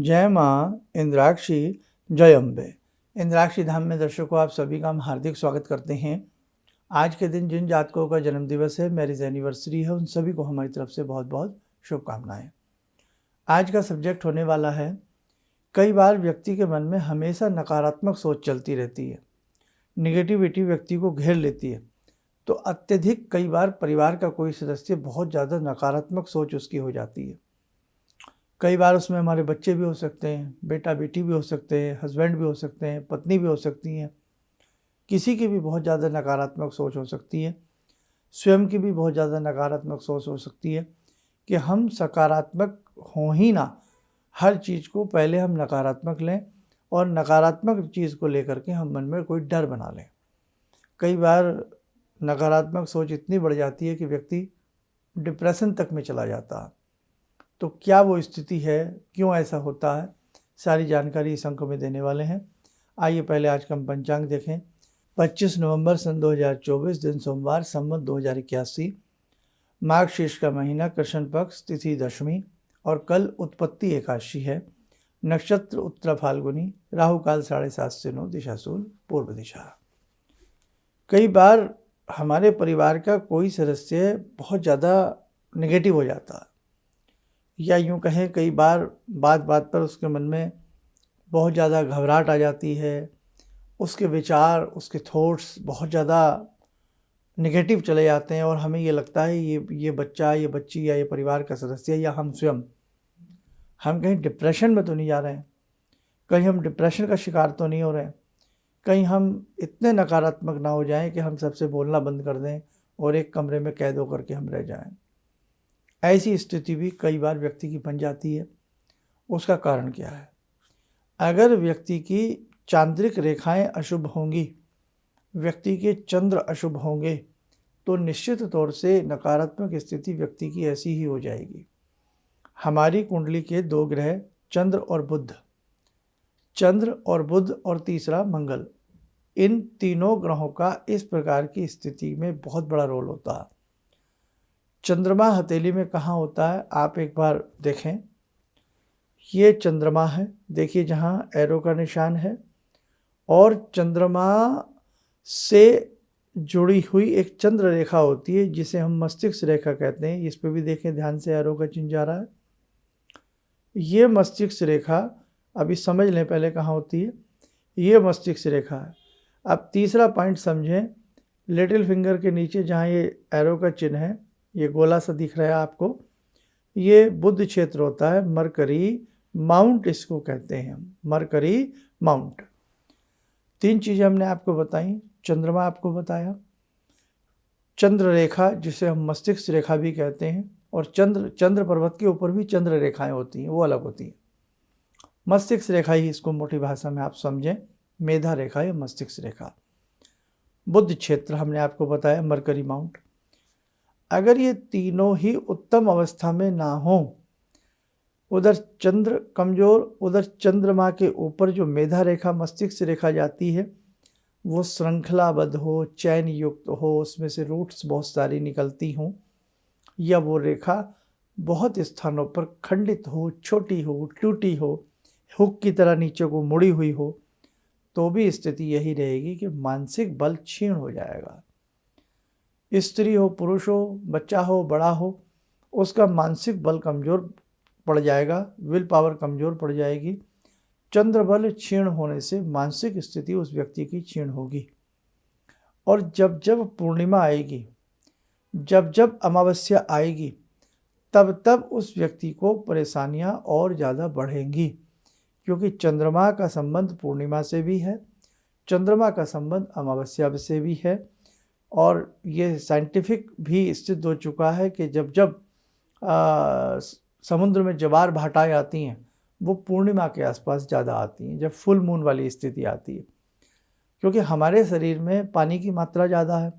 जय माँ इंद्राक्षी, जय अम्बे। इंद्राक्षी धाम में दर्शकों आप सभी का हम हार्दिक स्वागत करते हैं। आज के दिन जिन जातकों का जन्म दिवस है, मैरिज एनिवर्सरी है, उन सभी को हमारी तरफ से बहुत बहुत शुभकामनाएं। आज का सब्जेक्ट होने वाला है, कई बार व्यक्ति के मन में हमेशा नकारात्मक सोच चलती रहती है, निगेटिविटी व्यक्ति को घेर लेती है। तो अत्यधिक कई बार परिवार का कोई सदस्य बहुत ज़्यादा नकारात्मक सोच उसकी हो जाती है। कई बार उसमें हमारे बच्चे भी हो सकते हैं, बेटा बेटी भी हो सकते हैं, हस्बैंड भी हो सकते हैं, पत्नी भी हो सकती हैं। किसी की भी बहुत ज़्यादा नकारात्मक सोच हो सकती है, स्वयं की भी बहुत ज़्यादा नकारात्मक सोच हो सकती है कि हम सकारात्मक हों ही ना, हर चीज़ को पहले हम नकारात्मक लें और नकारात्मक चीज़ को लेकर के हम मन में कोई डर बना लें। कई बार नकारात्मक सोच इतनी बढ़ जाती है कि व्यक्ति डिप्रेशन तक में चला जाता है। तो क्या वो स्थिति है, क्यों ऐसा होता है, सारी जानकारी इस अंक में देने वाले हैं। आइए पहले आज का हम पंचांग देखें। 25 नवंबर सन 2024, दिन सोमवार, संवत 2081, माघ शीर्ष का महीना, कृष्ण पक्ष, तिथि दशमी और कल उत्पत्ति एकादशी है। नक्षत्र उत्तरा फाल्गुनी, राहु काल 7:30 से 9, दिशा सूल पूर्व दिशा। कई बार हमारे परिवार का कोई सदस्य बहुत ज़्यादा नेगेटिव हो जाता है, या यूँ कहें कई बार बात बात पर उसके मन में बहुत ज़्यादा घबराहट आ जाती है, उसके विचार, उसके थॉट्स बहुत ज़्यादा नेगेटिव चले जाते हैं और हमें ये लगता है ये बच्चा, ये बच्ची या ये परिवार का सदस्य या हम स्वयं, हम कहीं डिप्रेशन में तो नहीं जा रहे हैं, कहीं हम डिप्रेशन का शिकार तो नहीं हो रहे हैं, कहीं हम इतने नकारात्मक ना हो जाएं कि हम सबसे बोलना बंद कर दें और एक कमरे में कैद होकर के हम रह जाएं। ऐसी स्थिति भी कई बार व्यक्ति की बन जाती है। उसका कारण क्या है? अगर व्यक्ति की चांद्रिक रेखाएं अशुभ होंगी, व्यक्ति के चंद्र अशुभ होंगे, तो निश्चित तौर से नकारात्मक स्थिति व्यक्ति की ऐसी ही हो जाएगी। हमारी कुंडली के दो ग्रह चंद्र और बुध और तीसरा मंगल, इन तीनों ग्रहों का इस प्रकार की स्थिति में बहुत बड़ा रोल होता है। चंद्रमा हथेली में कहाँ होता है आप एक बार देखें। ये चंद्रमा है, देखिए जहाँ एरो का निशान है, और चंद्रमा से जुड़ी हुई एक चंद्र रेखा होती है जिसे हम मस्तिष्क रेखा कहते हैं। इस पे भी देखें ध्यान से, एरो का चिन्ह जा रहा है। ये मस्तिष्क रेखा, अभी समझ लें पहले कहाँ होती है। ये मस्तिष्क रेखा है। अब तीसरा पॉइंट समझें, लिटिल फिंगर के नीचे जहाँ ये एरो का चिन्ह है, ये गोला सा दिख रहा है आपको, ये बुध क्षेत्र होता है। मरकरी माउंट इसको कहते हैं, मरकरी माउंट। तीन चीज़ें हमने आपको बताई। चंद्रमा आपको बताया, चंद्र रेखा जिसे हम मस्तिष्क रेखा भी कहते हैं, और चंद्र पर्वत के ऊपर भी चंद्र रेखाएं होती हैं, वो अलग होती हैं। मस्तिष्क रेखा ही इसको मोटी भाषा में आप समझें, मेधा रेखा या मस्तिष्क रेखा। बुध क्षेत्र हमने आपको बताया, मरकरी माउंट। अगर ये तीनों ही उत्तम अवस्था में ना हो, उधर चंद्र कमजोर, उधर चंद्रमा के ऊपर जो मेधा रेखा मस्तिष्क रेखा जाती है वो श्रृंखलाबद्ध हो, चैन युक्त हो, उसमें से रूट्स बहुत सारी निकलती हों, या वो रेखा बहुत स्थानों पर खंडित हो, छोटी हो, टूटी हो, हुक की तरह नीचे को मुड़ी हुई हो, तो भी स्थिति यही रहेगी कि मानसिक बल क्षीण हो जाएगा। स्त्री हो, पुरुष हो, बच्चा हो, बड़ा हो, उसका मानसिक बल कमज़ोर पड़ जाएगा, विल पावर कमज़ोर पड़ जाएगी। चंद्र बल क्षीण होने से मानसिक स्थिति उस व्यक्ति की क्षीण होगी। और जब जब पूर्णिमा आएगी, जब जब अमावस्या आएगी, तब तब उस व्यक्ति को परेशानियां और ज़्यादा बढ़ेंगी, क्योंकि चंद्रमा का संबंध पूर्णिमा से भी है, चंद्रमा का संबंध अमावस्या से भी है। और ये साइंटिफिक भी सिद्ध हो चुका है कि जब जब समुद्र में ज्वार भाटाएं आती हैं, वो पूर्णिमा के आसपास ज़्यादा आती हैं, जब फुल मून वाली स्थिति आती है, क्योंकि हमारे शरीर में पानी की मात्रा ज़्यादा है।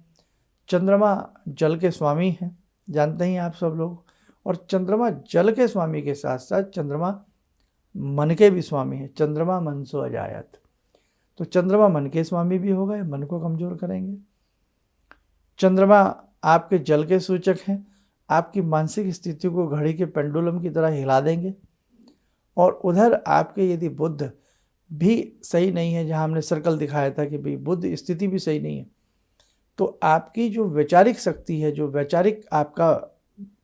चंद्रमा जल के स्वामी हैं, जानते ही आप सब लोग, और चंद्रमा जल के स्वामी के साथ साथ चंद्रमा मन के भी स्वामी हैं। चंद्रमा मन सो अजायत, तो चंद्रमा मन के स्वामी भी हो गए, मन को कमज़ोर करेंगे। चंद्रमा आपके जल के सूचक हैं, आपकी मानसिक स्थिति को घड़ी के पेंडुलम की तरह हिला देंगे, और उधर आपके यदि बुध भी सही नहीं है, जहाँ हमने सर्कल दिखाया था कि भाई बुध स्थिति भी सही नहीं है, तो आपकी जो वैचारिक शक्ति है, जो वैचारिक आपका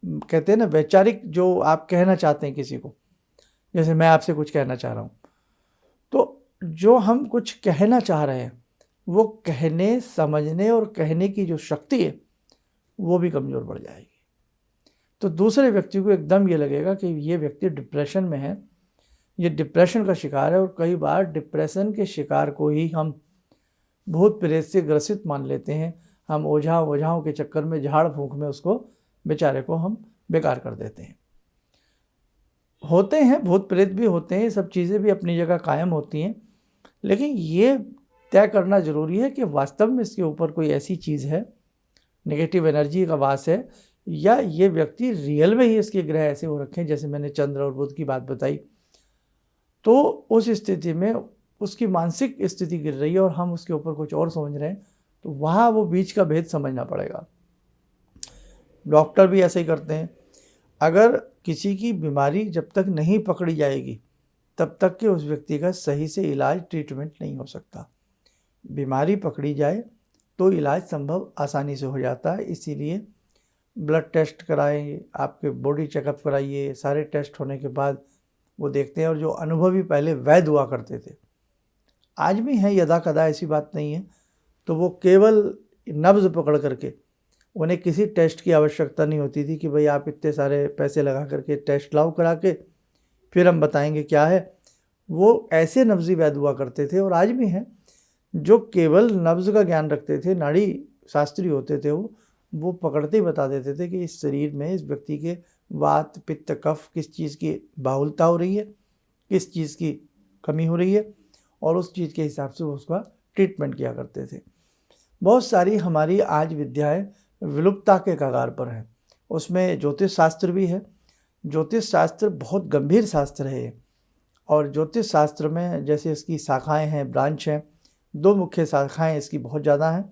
कहते हैं ना, वैचारिक जो आप कहना चाहते हैं किसी को, जैसे मैं आपसे कुछ कहना चाह रहा हूँ, तो जो हम कुछ कहना चाह रहे हैं वो कहने, समझने और कहने की जो शक्ति है वो भी कमज़ोर पड़ जाएगी। तो दूसरे व्यक्ति को एकदम ये लगेगा कि ये व्यक्ति डिप्रेशन में है, ये डिप्रेशन का शिकार है, और कई बार डिप्रेशन के शिकार को ही हम भूत प्रेत से ग्रसित मान लेते हैं। हम ओझाओं के चक्कर में, झाड़ फूंक में उसको बेचारे को हम बेकार कर देते हैं। होते हैं, भूत प्रेत भी होते हैं, सब चीज़ें भी अपनी जगह कायम होती हैं, लेकिन ये तय करना ज़रूरी है कि वास्तव में इसके ऊपर कोई ऐसी चीज़ है, नेगेटिव एनर्जी का वास है, या ये व्यक्ति रियल में ही इसके ग्रह ऐसे हो रखे हैं, जैसे मैंने चंद्र और बुध की बात बताई। तो उस स्थिति में उसकी मानसिक स्थिति गिर रही है और हम उसके ऊपर कुछ और समझ रहे हैं, तो वहाँ वो बीच का भेद समझना पड़ेगा। डॉक्टर भी ऐसे ही करते हैं। अगर किसी की बीमारी जब तक नहीं पकड़ी जाएगी तब तक कि उस व्यक्ति का सही से इलाज, ट्रीटमेंट नहीं हो सकता। बीमारी पकड़ी जाए तो इलाज संभव आसानी से हो जाता है। इसीलिए ब्लड टेस्ट कराएं, आपके बॉडी चेकअप कराइए, सारे टेस्ट होने के बाद वो देखते हैं। और जो अनुभवी पहले वैद्य हुआ करते थे, आज भी हैं, यदा कदा, ऐसी बात नहीं है, तो वो केवल नब्ज़ पकड़ करके, उन्हें किसी टेस्ट की आवश्यकता नहीं होती थी कि भाई आप इतने सारे पैसे लगा करके टेस्ट लाओ करा के फिर हम बताएंगे क्या है। वो ऐसे नब्ज़ी वैद्य हुआ करते थे, और आज भी हैं, जो केवल नब्ज़ का ज्ञान रखते थे, नाड़ी शास्त्री होते थे, वो पकड़ते ही बता देते थे कि इस शरीर में, इस व्यक्ति के वात, पित्त, कफ, किस चीज़ की बाहुलता हो रही है, किस चीज़ की कमी हो रही है, और उस चीज़ के हिसाब से वो उसका ट्रीटमेंट किया करते थे। बहुत सारी हमारी आज विद्याएं विलुप्तता के कगार पर हैं। उसमें ज्योतिष शास्त्र भी है। ज्योतिष शास्त्र बहुत गंभीर शास्त्र है, और ज्योतिष शास्त्र में जैसे इसकी शाखाएं हैं, ब्रांच हैं, 2 मुख्य शाखाएं इसकी बहुत ज़्यादा हैं।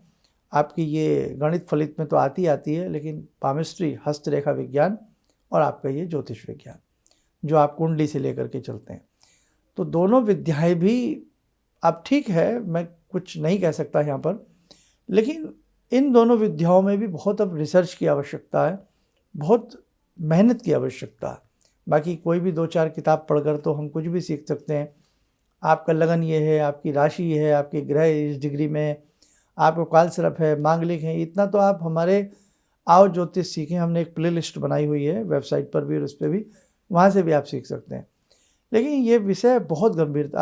आपकी ये गणित फलित में तो आती है, लेकिन पामिस्ट्री, हस्तरेखा विज्ञान, और आपका ये ज्योतिष विज्ञान, जो आप कुंडली से लेकर के चलते हैं। तो दोनों विद्याएं भी, अब ठीक है, मैं कुछ नहीं कह सकता यहाँ पर, लेकिन इन दोनों विद्याओं में भी बहुत अब रिसर्च की आवश्यकता है, बहुत मेहनत की आवश्यकता है। बाकी कोई भी 2-4 किताब पढ़कर तो हम कुछ भी सीख सकते हैं। आपका लगन ये है, आपकी राशि ये है, आपके ग्रह इस डिग्री में है, आपको कालसर्प है, मांगलिक है, इतना तो आप हमारे आओ ज्योतिष सीखें, हमने एक प्लेलिस्ट बनाई हुई है वेबसाइट पर भी और उस पर भी, वहाँ से भी आप सीख सकते हैं। लेकिन ये विषय बहुत गंभीर।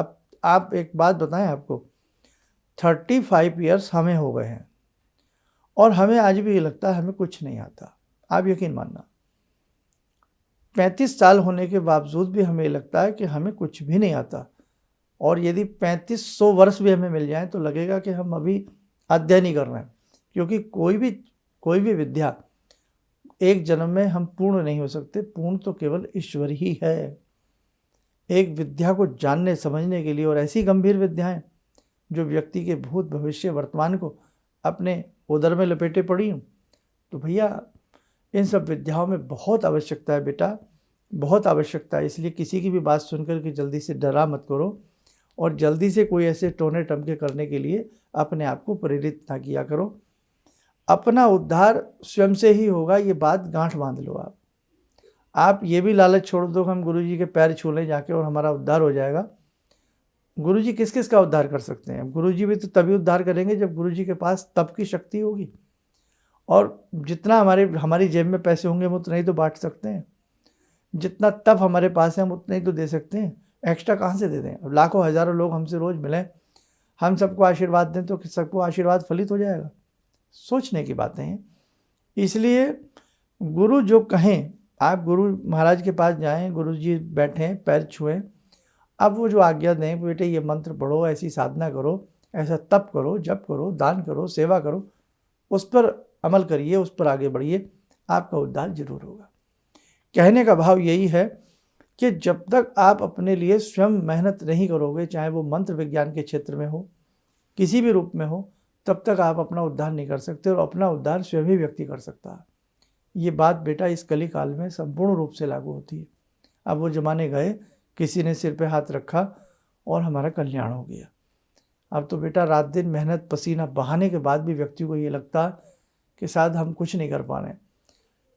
आप एक बात बताएं आपको, 35 ईयर्स हमें हो गए हैं और हमें आज भी ये लगता है हमें कुछ नहीं आता। आप यकीन मानना, 35 साल होने के बावजूद भी हमें लगता है कि हमें कुछ भी नहीं आता। और यदि 3500 वर्ष भी हमें मिल जाए तो लगेगा कि हम अभी अध्ययन ही कर रहे हैं, क्योंकि कोई भी विद्या एक जन्म में हम पूर्ण नहीं हो सकते। पूर्ण तो केवल ईश्वर ही है। एक विद्या को जानने समझने के लिए, और ऐसी गंभीर विद्याएं जो व्यक्ति के भूत, भविष्य, वर्तमान को अपने उदर में लपेटे पड़ी हूँ, तो भैया इन सब विद्याओं में बहुत आवश्यकता है बेटा, बहुत आवश्यकता है। इसलिए किसी की भी बात सुनकर के जल्दी से डरा मत करो, और जल्दी से कोई ऐसे टोने टमके करने के लिए अपने आप को प्रेरित ना किया करो। अपना उद्धार स्वयं से ही होगा, ये बात गांठ बांध लो। आप ये भी लालच छोड़ दो कि हम गुरुजी के पैर छू लें जाके और हमारा उद्धार हो जाएगा। गुरुजी किस किस का उद्धार कर सकते हैं? गुरुजी भी तो तभी उद्धार करेंगे जब गुरुजी के पास तप की शक्ति होगी, और जितना हमारी जेब में पैसे होंगे हम उतना ही तो बांट सकते हैं। जितना तप हमारे पास है हम उतना ही तो दे सकते हैं, एक्स्ट्रा कहाँ से दे दें? अब लाखों हज़ारों लोग हमसे रोज़ मिलें, हम सबको आशीर्वाद दें तो सबको आशीर्वाद फलित हो जाएगा? सोचने की बातें हैं। इसलिए गुरु जो कहें, आप गुरु महाराज के पास जाएं, गुरु जी बैठें, पैर छुएं, अब वो जो आज्ञा दें, बेटे ये मंत्र पढ़ो, ऐसी साधना करो, ऐसा तप करो, जप करो, दान करो, सेवा करो, उस पर अमल करिए, उस पर आगे बढ़िए, आपका उद्धार जरूर होगा। कहने का भाव यही है कि जब तक आप अपने लिए स्वयं मेहनत नहीं करोगे, चाहे वो मंत्र विज्ञान के क्षेत्र में हो, किसी भी रूप में हो, तब तक आप अपना उद्धार नहीं कर सकते, और अपना उद्धार स्वयं ही व्यक्ति कर सकता है। ये बात बेटा इस कली काल में संपूर्ण रूप से लागू होती है। अब वो ज़माने गए किसी ने सिर पे हाथ रखा और हमारा कल्याण हो गया। अब तो बेटा रात दिन मेहनत पसीना बहाने के बाद भी व्यक्ति को ये लगता कि शायद हम कुछ नहीं कर पा रहे हैं।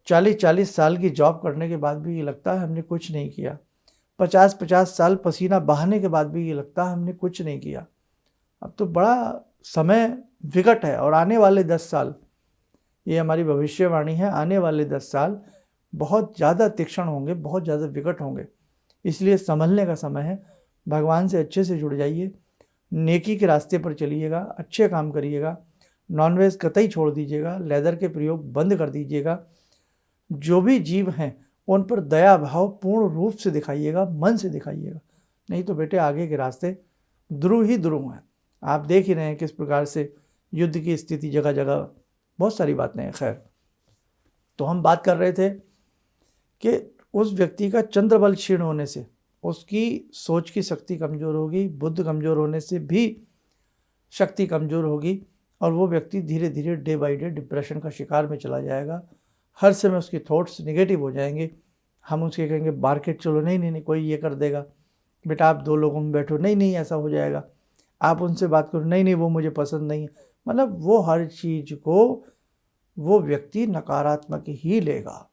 40-40 साल की जॉब करने के बाद भी ये लगता है हमने कुछ नहीं किया। 50-50 साल पसीना बहाने के बाद भी ये लगता है हमने कुछ नहीं किया। अब तो बड़ा समय विकट है और आने वाले 10 साल, ये हमारी भविष्यवाणी है, आने वाले 10 साल बहुत ज़्यादा तीक्ष्ण होंगे, बहुत ज़्यादा विकट होंगे। इसलिए संभलने का समय है। भगवान से अच्छे से जुड़ जाइए, नेकी के रास्ते पर चलिएगा, अच्छे काम करिएगा, नॉनवेज कतई छोड़ दीजिएगा, लेदर के प्रयोग बंद कर दीजिएगा। जो भी जीव हैं उन पर दया भाव पूर्ण रूप से दिखाइएगा, मन से दिखाइएगा, नहीं तो बेटे आगे के रास्ते ध्रुव ही ध्रुव हैं। आप देख ही रहे हैं किस प्रकार से युद्ध की स्थिति जगह जगह, बहुत सारी बातें हैं। खैर, तो हम बात कर रहे थे कि उस व्यक्ति का चंद्रबल क्षीण होने से उसकी सोच की शक्ति कमज़ोर होगी, बुद्ध कमज़ोर होने से भी शक्ति कमज़ोर होगी और वो व्यक्ति धीरे धीरे डे बाई डे डिप्रेशन का शिकार में चला जाएगा। हर समय उसके थॉट्स नेगेटिव हो जाएंगे। हम उसके कहेंगे मार्केट चलो, नहीं नहीं नहीं कोई ये कर देगा, बेटा आप 2 लोगों में बैठो, नहीं नहीं ऐसा हो जाएगा, आप उनसे बात करो, नहीं नहीं वो मुझे पसंद नहीं है। मतलब वो हर चीज़ को वो व्यक्ति नकारात्मक ही लेगा।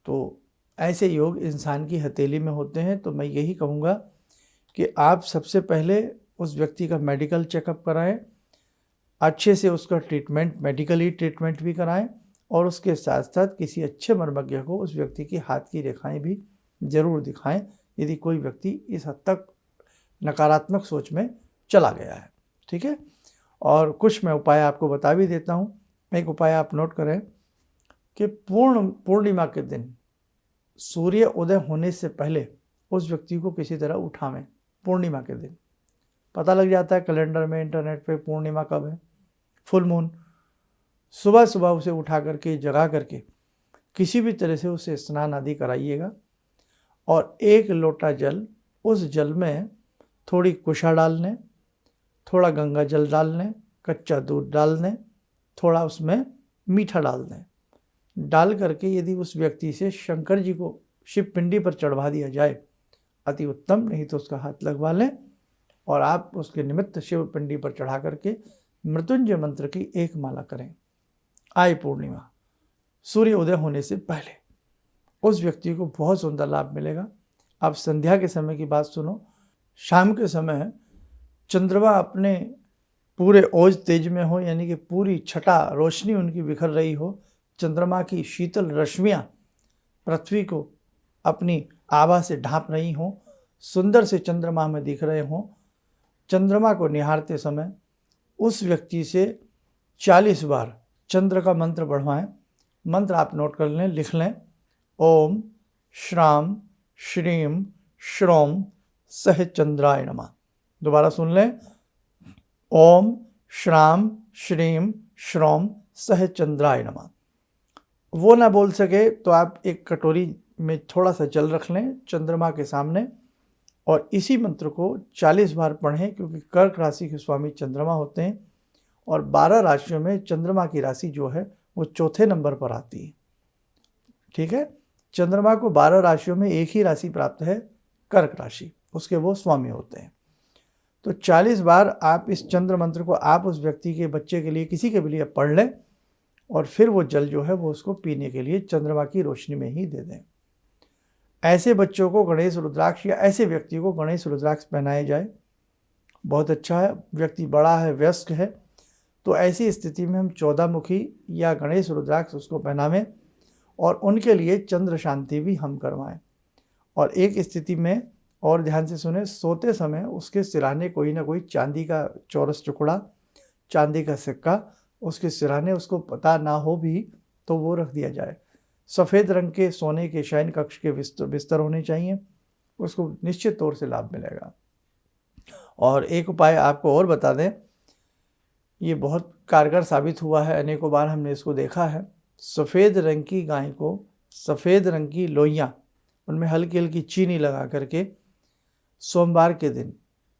तो ऐसे योग इंसान की हथेली में होते हैं। तो मैं यही कहूँगा कि आप सबसे पहले उस व्यक्ति का मेडिकल चेकअप कराएं, अच्छे से उसका ट्रीटमेंट, मेडिकली ट्रीटमेंट भी कराएं और उसके साथ साथ किसी अच्छे मर्मज्ञ को उस व्यक्ति की हाथ की रेखाएं भी ज़रूर दिखाएं यदि कोई व्यक्ति इस हद तक नकारात्मक सोच में चला गया है। ठीक है, और कुछ मैं उपाय आपको बता भी देता हूँ। एक उपाय आप नोट करें कि पूर्णिमा के दिन सूर्य उदय होने से पहले उस व्यक्ति को किसी तरह उठावें। पूर्णिमा के दिन पता लग जाता है कैलेंडर में, इंटरनेट पे पूर्णिमा कब है, फुल मून। सुबह सुबह उसे उठा करके, जगा करके किसी भी तरह से उसे स्नान आदि कराइएगा और 1 लोटा जल, उस जल में थोड़ी कुशा डाल लें, थोड़ा गंगा जल डाल लें, कच्चा दूध डाल दें, थोड़ा उसमें मीठा डाल दें। डाल करके यदि उस व्यक्ति से शंकर जी को शिव पिंडी पर चढ़वा दिया जाए अति उत्तम, नहीं तो उसका हाथ लगवा लें और आप उसके निमित्त शिव पिंडी पर चढ़ा करके मृत्युंजय मंत्र की 1 माला करें। आए पूर्णिमा, सूर्य उदय होने से पहले उस व्यक्ति को बहुत सुंदर लाभ मिलेगा। आप संध्या के समय की बात सुनो, शाम के समय चंद्रमा अपने पूरे ओज तेज में हो, यानी कि पूरी छटा रोशनी उनकी बिखर रही हो, चंद्रमा की शीतल रश्मियाँ पृथ्वी को अपनी आभा से ढांप रही हों, सुंदर से चंद्रमा में दिख रहे हों, चंद्रमा को निहारते समय उस व्यक्ति से 40 बार चंद्र का मंत्र बढ़वाएं। मंत्र आप नोट कर लें, लिख लें, ओम श्राम श्रीम श्रोम सह चंद्राय नमः। दोबारा सुन लें, ओम श्राम श्रीम श्रोम सह चंद्राय नमः। वो ना बोल सके तो आप एक कटोरी में थोड़ा सा जल रख लें चंद्रमा के सामने और इसी मंत्र को 40 बार पढ़ें, क्योंकि कर्क राशि के स्वामी चंद्रमा होते हैं और 12 राशियों में चंद्रमा की राशि जो है वो 4थे नंबर पर आती है। ठीक है, चंद्रमा को 12 राशियों में एक ही राशि प्राप्त है, कर्क राशि, उसके वो स्वामी होते हैं। तो 40 बार आप इस चंद्र मंत्र को आप उस व्यक्ति के बच्चे के लिए, किसी के भी लिए पढ़ लें और फिर वो जल जो है वो उसको पीने के लिए चंद्रमा की रोशनी में ही दे दें। ऐसे बच्चों को गणेश रुद्राक्ष या ऐसे व्यक्ति को गणेश रुद्राक्ष पहनाए जाए, बहुत अच्छा है। व्यक्ति बड़ा है, वयस्क है, तो ऐसी स्थिति में हम 14 मुखी या गणेश रुद्राक्ष उसको पहनावें और उनके लिए चंद्र शांति भी हम करवाएं। और एक स्थिति में और ध्यान से सुने, सोते समय उसके सिराने कोई ना कोई चांदी का चौरस टुकड़ा, चांदी का सिक्का उसके सिराने, उसको पता ना हो भी तो वो रख दिया जाए। सफ़ेद रंग के सोने के शयन कक्ष के बिस्तर होने चाहिए, उसको निश्चित तौर से लाभ मिलेगा। और एक उपाय आपको और बता दें, ये बहुत कारगर साबित हुआ है, अनेकों बार हमने इसको देखा है। सफ़ेद रंग की गाय को सफ़ेद रंग की लोइयाँ, उनमें हल्की हल्की चीनी लगा करके सोमवार के दिन,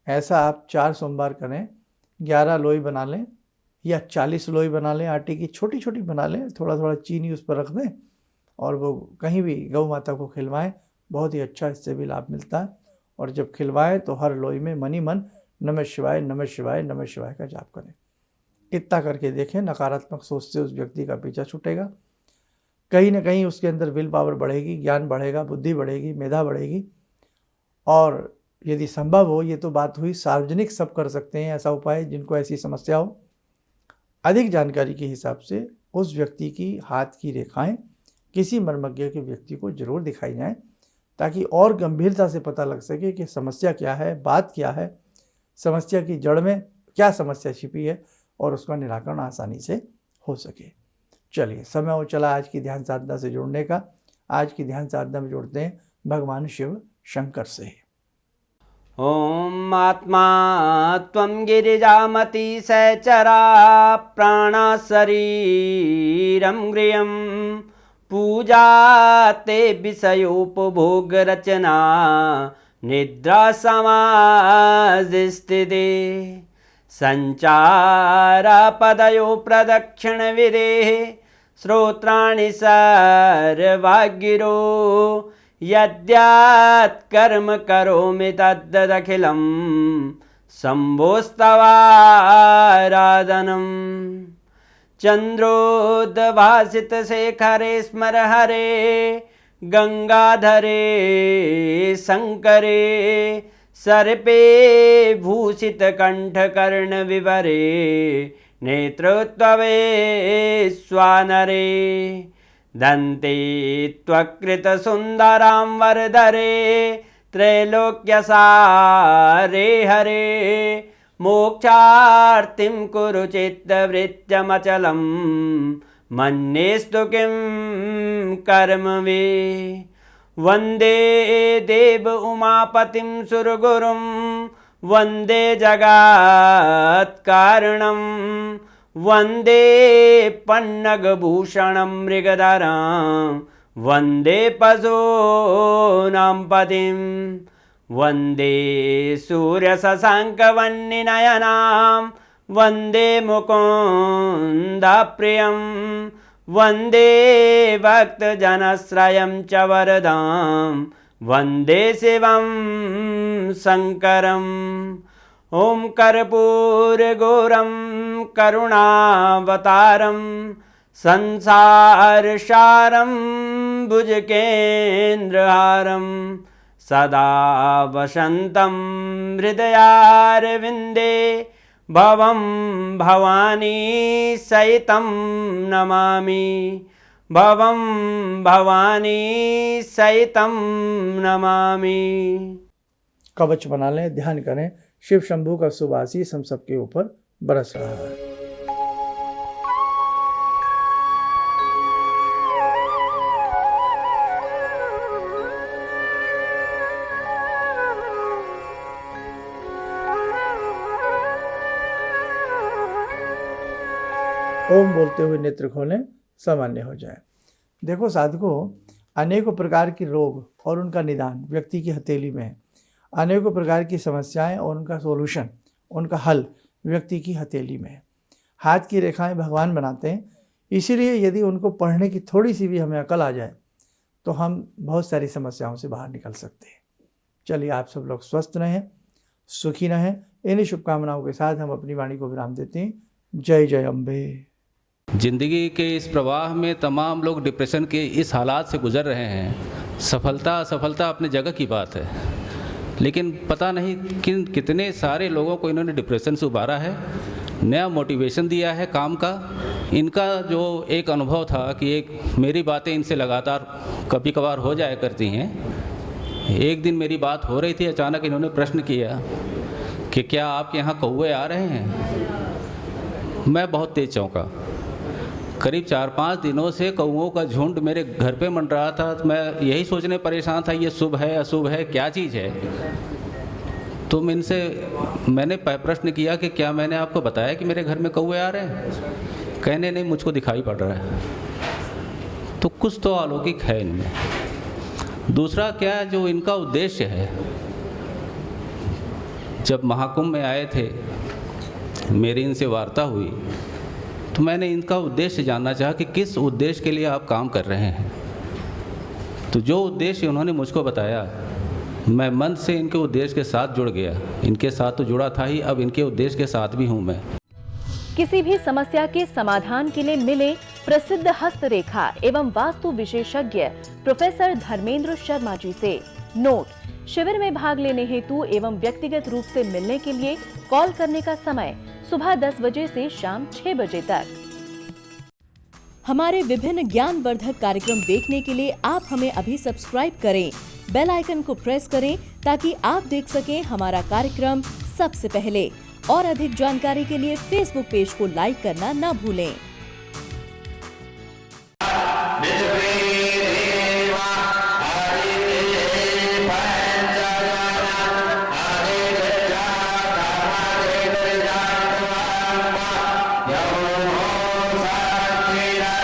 ऐसा आप 4 सोमवार करें, 11 लोई बना लें या 40 लोई बना लें, आटे की छोटी छोटी बना लें, थोड़ा थोड़ा चीनी उस पर रख दें और वो कहीं भी गौ माता को खिलवाएं। बहुत ही अच्छा इससे भी लाभ मिलता है। और जब खिलवाएं तो हर लोई में मन ही मन नमः शिवाय नमः शिवाय नमः शिवाय का जाप करें। इतना करके देखें, नकारात्मक सोच से उस व्यक्ति का पीछा छूटेगा। कहीं ना कहीं उसके अंदर विल पावर बढ़ेगी, ज्ञान बढ़ेगा, बुद्धि बढ़ेगी, मेधा बढ़ेगी। और यदि संभव हो, ये तो बात हुई सार्वजनिक, सब कर सकते हैं ऐसा उपाय जिनको ऐसी समस्या हो। अधिक जानकारी के हिसाब से उस व्यक्ति की हाथ की रेखाएं किसी मर्मज्ञ के व्यक्ति को जरूर दिखाई जाएं, ताकि और गंभीरता से पता लग सके कि समस्या क्या है, बात क्या है, समस्या की जड़ में क्या समस्या छिपी है और उसका निराकरण आसानी से हो सके। चलिए, समय हो चला आज की ध्यान साधना से जुड़ने का। आज की ध्यान साधना में जुड़ते हैं भगवान शिव शंकर से। ॐ आत्मा त्वं गिरिजामति सहचरा प्राणा शरीरं गृहं पूजा ते विषयोपभोगरचना निद्रा समाधिस्थिते संचारपदयो प्रदक्षिणविधेः श्रोत्राणि सर्वागिरो यद्यात् कर्म करोमि तद्दखिलं शम्भोस्तवाराधनम् चन्द्रोद्भासितशेखरे स्मर हरे गंगाधरे शंकरे सर्पे भूषितकण्ठकर्णविवरे नेत्रोत्तवे स्वानरे दन्ते त्वकृतसुन्दरां वरदरे त्रैलोक्यसारे हरे मोक्षार्तिं कुरु चित्तवृत्त्यमचलं मन्येस्तु किं कर्म वे वन्दे देव उमापतिं सुरगुरुं वन्दे जगत्कारणं वन्दे पन्नगभूषणं मृगधरं वन्दे पशूनां पतिं वन्दे सूर्यशशाङ्कवह्निनयनां वन्दे मुकुन्दप्रियं वन्दे भक्तजनश्रयं च वरदां वन्दे शिवं शङ्करम् ॐ कर्पूरगौरं करुणावतारं संसारसारं भुजगेन्द्रहारं सदा वसन्तं हृदयारविन्दे भवं भवानी सहितं नमामि भवं भवानी सहितं नमामि। कवच बना लें, ध्यान करें, शिव शंभू का शुभ आशीष हम सबके ऊपर बरस रहा है। ओम बोलते हुए नेत्र खोलें, सामान्य हो जाए। देखो साधकों, अनेकों प्रकार के रोग और उनका निदान व्यक्ति की हथेली में है। अनेकों प्रकार की समस्याएं और उनका सॉल्यूशन, उनका हल व्यक्ति की हथेली में है। हाथ की रेखाएं भगवान बनाते हैं, इसीलिए यदि उनको पढ़ने की थोड़ी सी भी हमें अकल आ जाए तो हम बहुत सारी समस्याओं से बाहर निकल सकते हैं। चलिए, आप सब लोग स्वस्थ रहें, सुखी रहें। इन्हीं शुभकामनाओं के साथ हम अपनी वाणी को विराम देते हैं। जय जय अम्बे। जिंदगी के इस प्रवाह में तमाम लोग डिप्रेशन के इस हालात से गुजर रहे हैं। सफलता असफलता अपनी जगह की बात है, लेकिन पता नहीं कितने सारे लोगों को इन्होंने डिप्रेशन से उबारा है, नया मोटिवेशन दिया है काम का। इनका जो एक अनुभव था कि एक मेरी बातें इनसे लगातार कभी कभार हो जाया करती हैं। एक दिन मेरी बात हो रही थी, अचानक इन्होंने प्रश्न किया कि क्या आपके यहाँ कौवे आ रहे हैं। मैं बहुत तेज चौंका। करीब 4-5 दिनों से कौओं का झुंड मेरे घर पे मंडरा था। तो मैं यही सोचने परेशान था, ये शुभ है अशुभ है, क्या चीज़ है। तो मैंने प्रश्न किया कि क्या मैंने आपको बताया कि मेरे घर में कौवे आ रहे हैं। कहने नहीं, मुझको दिखाई पड़ रहा है। तो कुछ तो अलौकिक है इनमें। दूसरा क्या, जो इनका उद्देश्य है, जब महाकुंभ में आए थे, मेरी इनसे वार्ता हुई तो मैंने इनका उद्देश्य जानना चाहा कि किस उद्देश्य के लिए आप काम कर रहे हैं। तो जो उद्देश्य उन्होंने मुझको बताया, मैं मन से इनके उद्देश्य के साथ जुड़ गया। इनके साथ तो जुड़ा था ही, अब इनके उद्देश्य के साथ भी हूँ मैं। किसी भी समस्या के समाधान के लिए मिले प्रसिद्ध हस्तरेखा एवं वास्तु विशेषज्ञ प्रोफेसर धर्मेंद्र शर्मा जी से। नोट: शिविर में भाग लेने हेतु एवं व्यक्तिगत रूप से मिलने के लिए कॉल करने का समय सुबह 10 बजे से शाम 6 बजे तक। हमारे विभिन्न ज्ञानवर्धक कार्यक्रम देखने के लिए आप हमें अभी सब्सक्राइब करें, बेल आइकन को प्रेस करें ताकि आप देख सकें हमारा कार्यक्रम सबसे पहले। और अधिक जानकारी के लिए फेसबुक पेज को लाइक करना न भूलें।